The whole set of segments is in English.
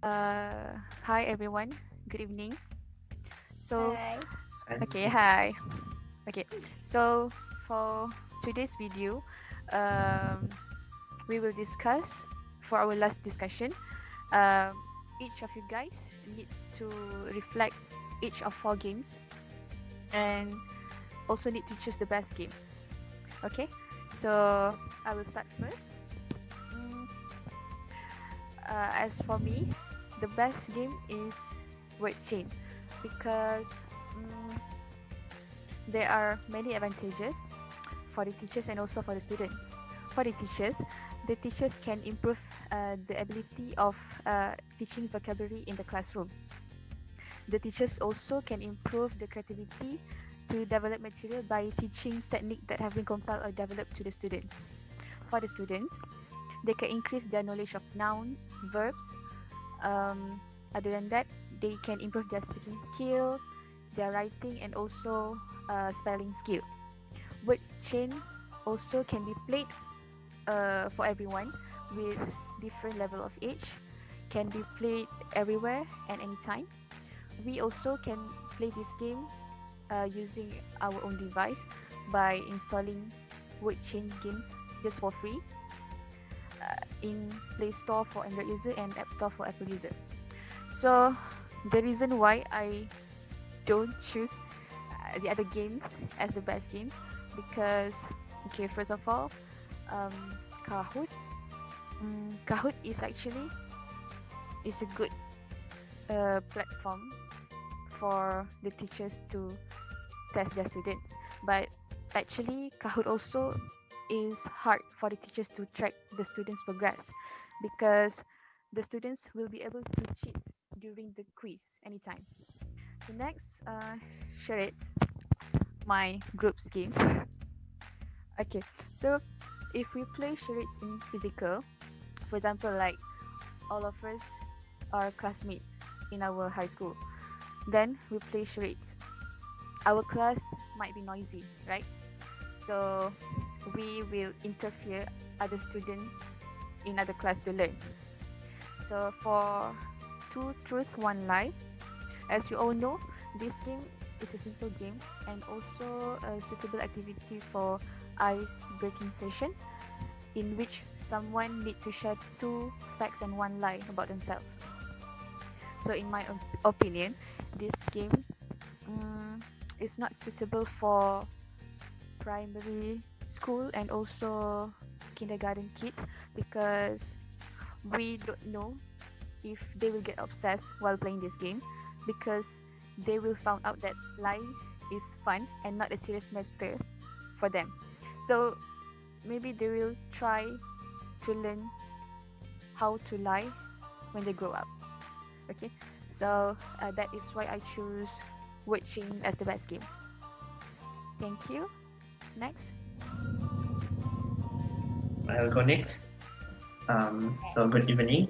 Hi everyone. Good evening. So, Hi. okay, hi. Okay, so for today's video, um, we will discuss for our last discussion. Each of you guys need to reflect each of four games and also need to choose the best game. Okay, so I will start first. Mm, as for me, the best game is word chain because mm, there are many advantages for the teachers and also for the students. For the teachers can improve the ability of teaching vocabulary in the classroom. The teachers also can improve the creativity to develop material by teaching technique that have been compiled or developed to the students. For the students, they can increase their knowledge of nouns, verbs. Um, Other than that, they can improve their speaking skill, their writing, and also spelling skill. Word chain also can be played for everyone with different level of age. Can be played everywhere and anytime. We also can play this game using our own device by installing word chain games just for free in Play Store for Android user and App Store for Apple user. So the reason why I don't choose the other games as the best game because okay, first of all, um, Kahoot. Kahoot is actually is a good platform for the teachers to test their students. But actually, Kahoot also is hard for the teachers to track the students' progress because the students will be able to cheat during the quiz anytime. So next, charades, my group's game. Okay, so if we play charades in physical, for example, like all of us are classmates in our high school, then we play charades. Our class might be noisy, right? So we will interfere other students in other class to learn. So for two truth, one lie, as you all know, this game is a simple game and also a suitable activity for ice breaking session in which someone need to share two facts and one lie about themselves. So in my opinion, this game um, is not suitable for primary school and also kindergarten kids because we don't know if they will get obsessed while playing this game because they will found out that lying is fun and not a serious matter for them. So maybe they will try to learn how to lie when they grow up. Okay, so that is why I choose word chain as the best game. Thank you. Next. I'll go next. So good evening.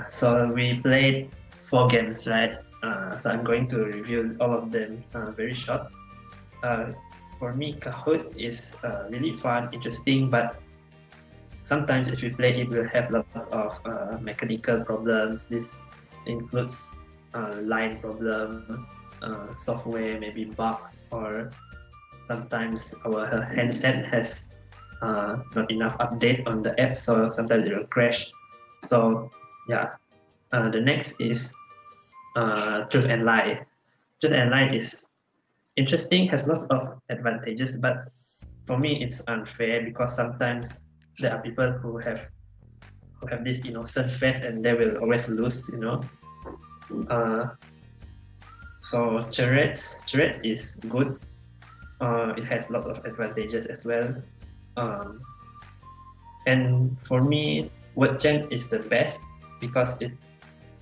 So we played four games, right? So I'm going to review all of them very short. Uh, for me, Kahoot is really fun, interesting, but sometimes if you play it, will have lots of mechanical problems. This includes line problem, software maybe bug, or sometimes our handset has not enough update on the app, so sometimes it will crash. So yeah, the next is truth and lie. Truth and lie is interesting, has lots of advantages, but for me it's unfair because sometimes there are people who have this innocent face and they will always lose, you know. Uh, so charades is good. It has lots of advantages as well. Um, and for me, word chain is the best because it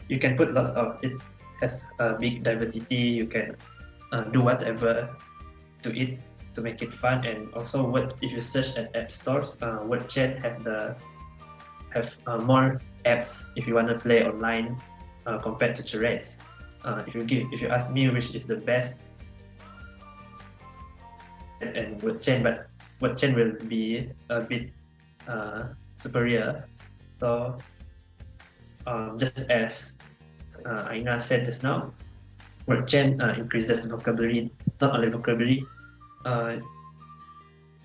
you can put lots of it has a big diversity. You can do whatever to it to make it fun. And also, what if you search at app stores, word chain have more apps if you want to play online compared to charades. If you ask me which is the best and word chain, but word chain will be a bit superior. So Just as Aina said just now, word chain increases vocabulary, not only vocabulary, uh,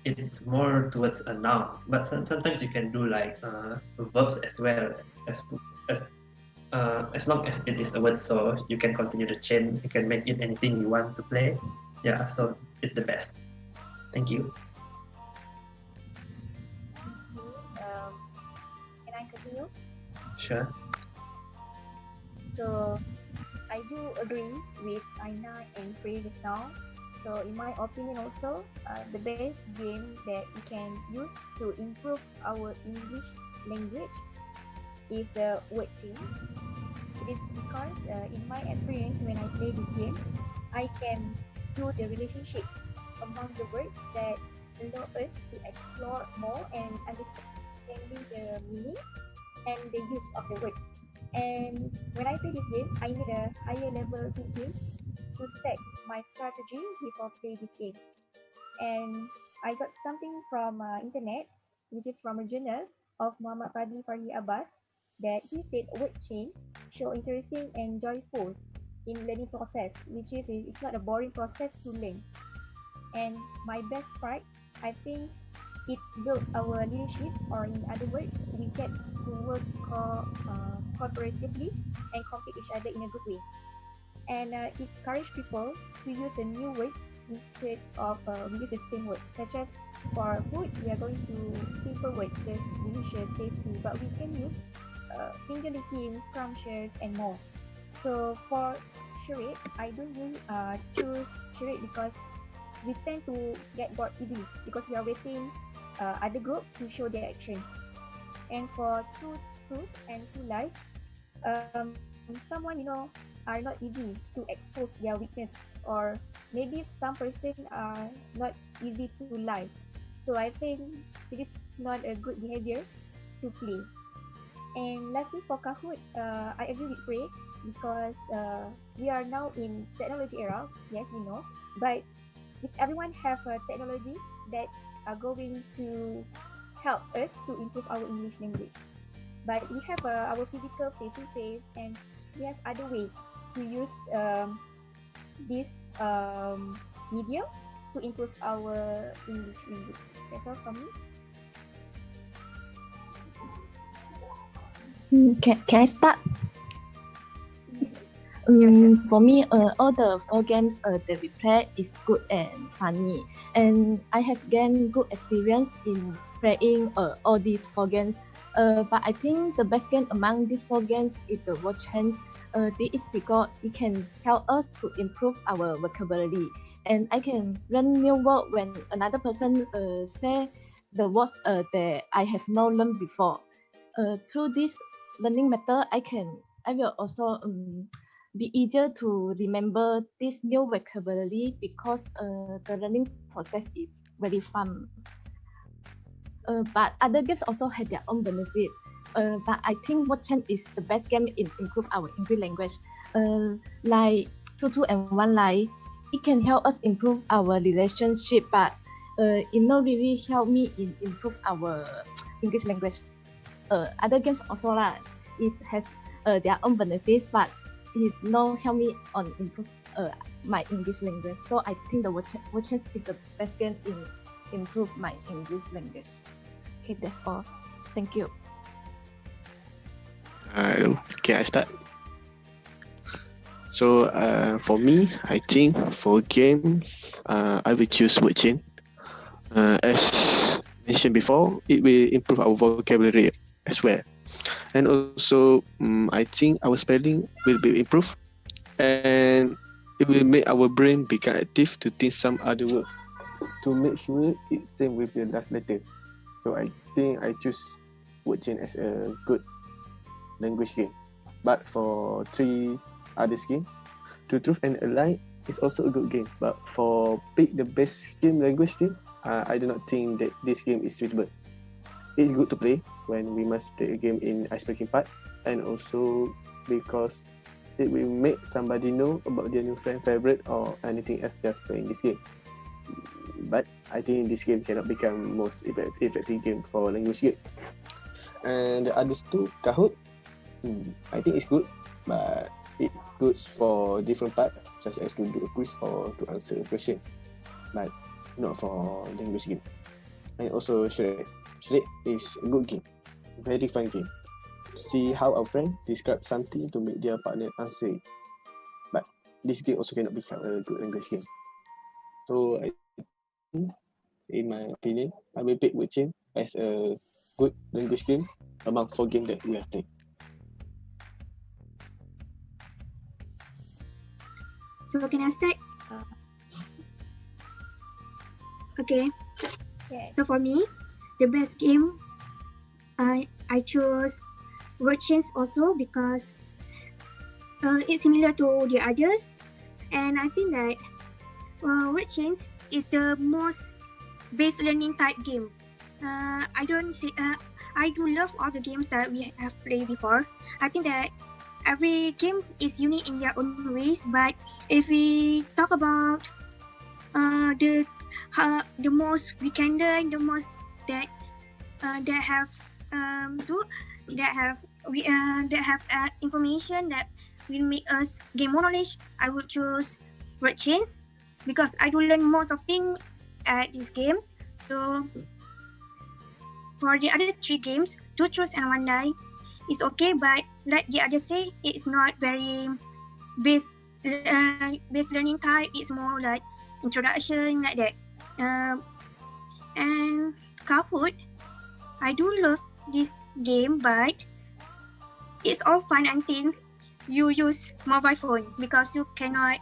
it's more towards a nouns, but sometimes you can do like verbs as well as as long as it is a word, so you can continue the chain. You can make it anything you want to play. Yeah, so it's the best. Thank you. Okay. Can I continue? Sure. So I do agree with Aina and Frey just now. So in my opinion also, the best game that we can use to improve our English language is word chain. It is because in my experience when I play this game, I can do the relationship among the words that allow us to explore more and understanding the meaning and the use of the words. And when I play this game, I need a higher level thinking to stack my strategy before play this game. And I got something from internet, which is from a journal of Muhammad Fadli Farhi Abbas, that he said word chain show interesting and joyful in learning process, which is it's not a boring process to learn. And my best part, I think it built our leadership, or in other words, we get to work cooperatively and complete each other in a good way. And it encourage people to use a new word instead of we use the same word, such as for food, we are going to simple words, just delicious, tasty, but we can use finger licking, scrumptious, and more. So for charade, I don't really choose charade because we tend to get bored easily because we are waiting other group to show their action. And for truth and true life, someone are not easy to expose their weakness, or maybe some person are not easy to lie. So I think it is not a good behavior to play. And lastly, for Kahoot, I agree with Prey because we are now in technology era. Yes, we know, but if everyone have a technology that are going to help us to improve our English language. But we have our physical face-to-face, and we have other ways to use this medium to improve our English language. That's all from me. Can I start? Yes. For me, all the four games that we play is good and funny, and I have gained good experience in playing all these four games. But I think the best game among these four games is the word chains. This is because it can help us to improve our vocabulary, and I can learn new word when another person say the words that I have not learned before. Through this learning method, I will also be easier to remember this new vocabulary because the learning process is very fun. But other games also have their own benefit. But I think Watchan is the best game in improve our English language. Like Two and One Lie, it can help us improve our relationship, but it not really help me in improve our English language. Other games also lah, it has their own benefits, but it not help me on improve my English language. So I think the Watches is the best game in improve my English language. Okay, that's all. Thank you. Okay, I start. So for me, I think for games, I will choose word chain. As mentioned before, it will improve our vocabulary as well. And also, I think our spelling will be improved, and it will make our brain become active to think some other word to make sure it's same with the last letter. So I think I choose word chain as a good language game. But for three other games, Truth and a Lie is also a good game. But for pick the best game language game, I do not think that this game is suitable. It's good to play when we must play a game in icebreaking part, and also because it will make somebody know about their new friend favorite or anything else just playing this game. But I think this game cannot become most effective game for language game. And the others two, Kahoot, I think it's good, but it good for different part, such as to do a quiz or to answer a question, but not for language game. And also Shrek. Shrek is a good game, very fun game. See how our friend describe something to make their partner answer it. But this game also cannot become a good language game. So I think, in my opinion, I will pick Witchin as a good language game among 4 games that we have played. So can I start? Okay. Yes. So for me, the best game, I chose Word Chains also because it's similar to the others, and I think that Word Chains is the most base learning type game. I don't see. I do love all the games that we have played before. I think that every game is unique in their own ways. But if we talk about the most we can learn, the most that that have do that have we that have information that will make us gain more knowledge, I would choose Word Chains because I do learn most of things at this game. So for the other 3 games, Two Truths and One Lie is okay, but like the others say, it's not very base learning type. It's more like introduction like that. And Kahoot, I do love this game, but it's all fun until you use mobile phone because you cannot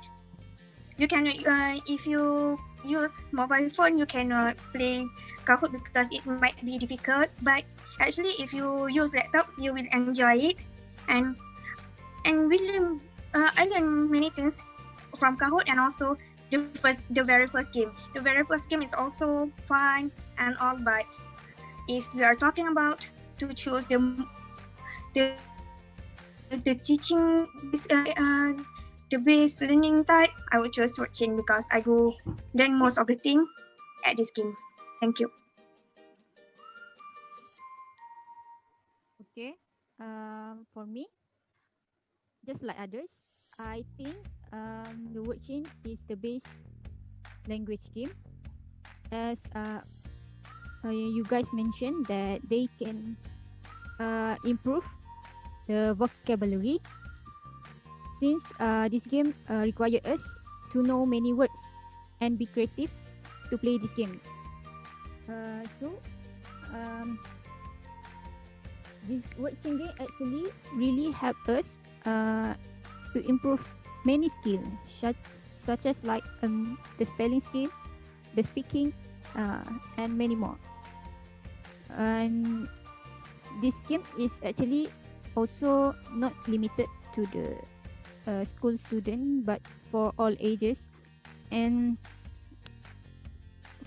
if you use mobile phone you cannot play Kahoot because it might be difficult. But actually, if you use laptop, you will enjoy it. And we learn I learned many things from Kahoot, and also the very first game. The very first game is also fun and all, but if we are talking about to choose the teaching the base learning type, I would choose watching because I do learn most of the thing at this game. Thank you. Okay. For me, just like others, I think the word chain is the base language game, as you guys mentioned that they can improve the vocabulary, since this game require us to know many words and be creative to play this game. So this word chain game actually really help us to improve many skills, such as like the spelling skill, the speaking, and many more. And this game is actually also not limited to the school student, but for all ages, and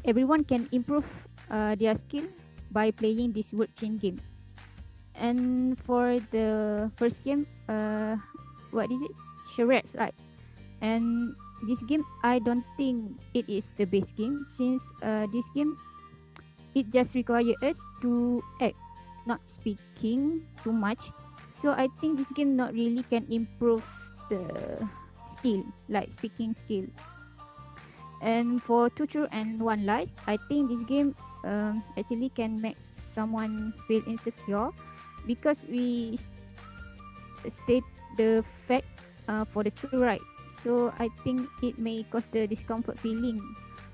everyone can improve their skill by playing these word chain games. And for the first game, what is it? Charades, right? And this game, I don't think it is the base game, since this game, it just requires us to act, not speaking too much. So I think this game not really can improve the skill, like speaking skill. And for Two True and One Lies, I think this game actually can make someone feel insecure because we state the fact for the true right. So I think it may cause the discomfort feeling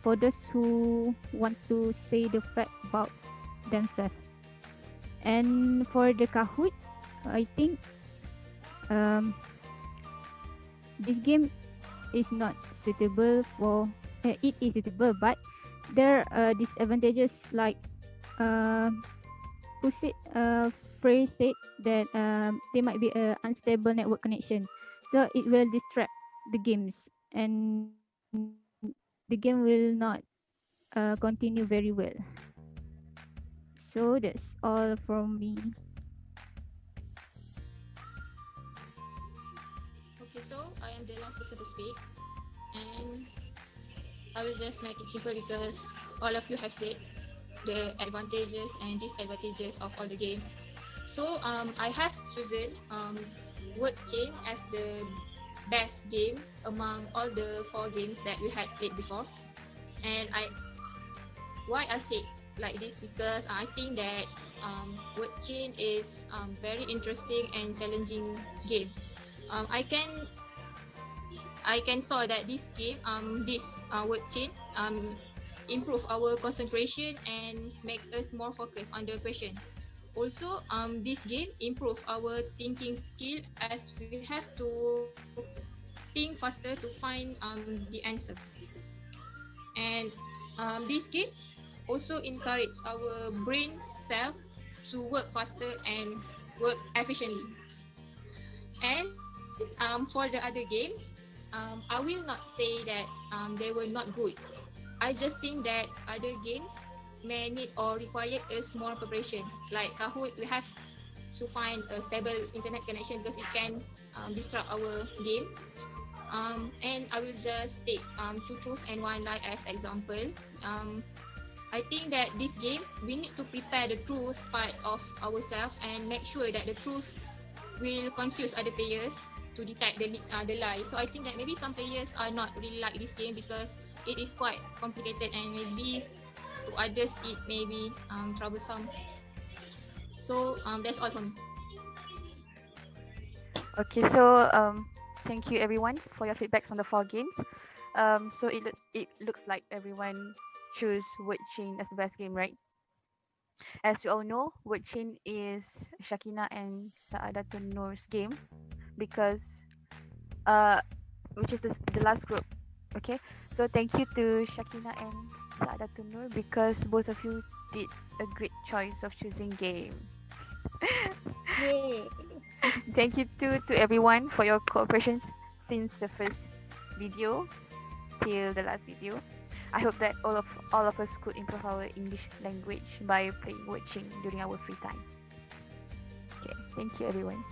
for those who want to say the fact about themselves. And for the Kahoot, I think this game is not suitable for. It is suitable, but there are disadvantages like who said phrase said that there might be a unstable network connection, so it will distract the games, and the game will not continue very well. So that's all from me. Okay, so I am the last person to speak, and I will just make it simple because all of you have said the advantages and disadvantages of all the games. So I have chosen Word Chain as the best game among all the 4 games that we had played before. And why I say like this, because I think that Word Chain is very interesting and challenging game. Um, I can I can saw that this game this Word Chain improve our concentration and make us more focused on the question. Also, this game improve our thinking skill as we have to think faster to find the answer. And this game also encourage our brain self to work faster and work efficiently. And for the other games, I will not say that they were not good. I just think that other games may need or require us more preparation. Like Kahoot, we have to find a stable internet connection because it can disrupt our game. And I will just take two truths and one lie as example. I think that this game we need to prepare the truth part of ourselves and make sure that the truth will confuse other players to detect the lie. So I think that maybe some players are not really like this game because it is quite complicated and maybe to others it may be troublesome. So that's all for me. Okay, so thank you everyone for your feedbacks on the 4 games. So it looks like everyone choose Word Chain as the best game, right? As you all know, Word Chain is Shakina and Saadatun Noor's game because uh which is the last group. Okay, so thank you to Shakina and Saadatun Noor because both of you did a great choice of choosing game. Yay. Thank you to everyone for your cooperation since the first video till the last video. I hope that all of us could improve our English language by playing watching during our free time. Okay, thank you everyone.